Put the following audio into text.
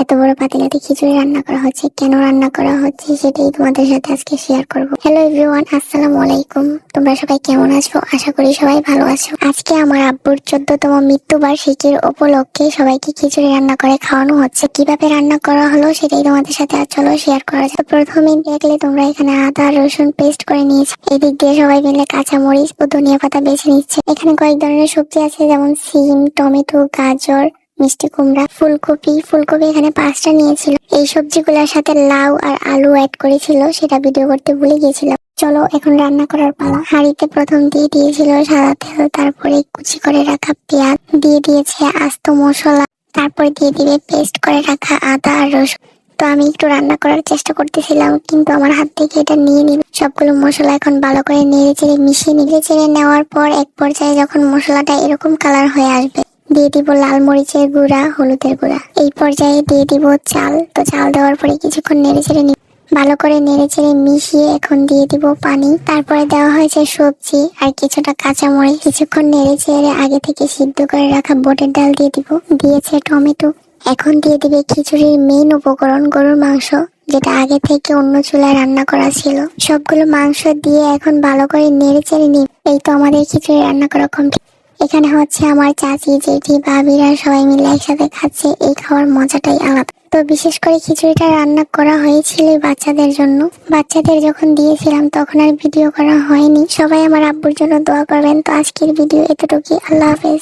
এত বড় পাতিলাতে খিচুড়ি রান্না করা হচ্ছে, কেন রান্না করা হচ্ছে সেটাই তোমাদের সাথে আজকে শেয়ার করব। হ্যালো এভরিওয়ান, আসসালামু আলাইকুম। তোমরা সবাই কেমন আছো? আশা করি সবাই ভালো আছো। আজকে আমার আব্বুর 14তম মৃত্যুবার্ষিকীর উপলক্ষে সবাইকে খিচুড়ি রান্না করে খাওয়ানো হচ্ছে। কিভাবে রান্না করা হলো সেটাই তোমাদের সাথে চলো শেয়ার করা যাক। প্রথমে দেখলে তোমরা এখানে আদা রসুন পেস্ট করে নিয়েছো। এদিক দিয়ে সবাই মিলে কাঁচা মরিচ ও ধনিয়া পাতা বেছে নিচ্ছে। এখানে কয়েক ধরনের সবজি আছে, যেমন সিম, টমেটো, গাজর, মিষ্টি কুমড়া, ফুলকপি এখানে 5টা নিয়েছিল। এই সবজিগুলোর সাথে লাউ আর আলু অ্যাড করেছিল, সেটা ভিডিও করতে ভুলে গিয়েছিলাম। চলো এখন রান্না করার পালা। হাঁড়িতে প্রথম দিয়ে দিয়েছিল সাদা তেল, তারপরে কুচি করে রাখা পেঁয়াজ, দিয়ে দিয়েছে আস্ত মশলা, তারপর দিয়ে দিবে পেস্ট করে রাখা আদা আর রসুন। তো আমি একটু রান্না করার চেষ্টা করতেছিলাম, কিন্তু আমার হাত থেকে এটা নিয়ে নিল। সবগুলো মশলা এখন ভালো করে নেড়ে চেড়ে মিশিয়ে নেওয়ার পর এক পর্যায়ে যখন মশলাটা এরকম কালার হয়ে আসবে, দিয়ে দিব লাল মরিচের গুঁড়া, হলুদের গুঁড়া। এই পর্যায়ে দিয়ে দিব চাল। তো চাল দেওয়ার পরে কিছুক্ষণ নেড়ে চেড়ে ভালো করে নেড়ে চেড়ে মিশিয়ে এখন দিয়ে দিব পানি। তারপরে দেওয়া হয়েছে সবজি আর কিছুটা কাঁচামরিচ। কিছুক্ষণ নেড়ে চেড়ে আগে থেকে সিদ্ধ করে রাখা বুটের ডাল দিয়ে দিব। দিয়েছে টমেটো। এখন দিয়ে দিবে খিচুড়ির মেইন উপকরণ, গরুর মাংস, যেটা আগে থেকে অন্য চুলায় রান্না করা ছিল। সবগুলো মাংস দিয়ে এখন ভালো করে নেড়ে চেড়ে নিব। এই তো আমাদের খিচুড়ি রান্না করা কমপ্লিট। এখানে হচ্ছে আমার চাচি, জেঠি, ভাবিরা সবাই মিলে একসাথে খাচ্ছে। এই খাওয়ার মজাটাই আলাদা। তো বিশেষ করে খিচুড়িটা রান্না করা হয়েছিল বাচ্চাদের জন্য। বাচ্চাদের যখন দিয়েছিলাম তখন আর ভিডিও করা হয়নি। সবাই আমার আব্বুর জন্য দোয়া করবেন। তো আজকের ভিডিও এতটুকুই। আল্লাহ হাফেজ।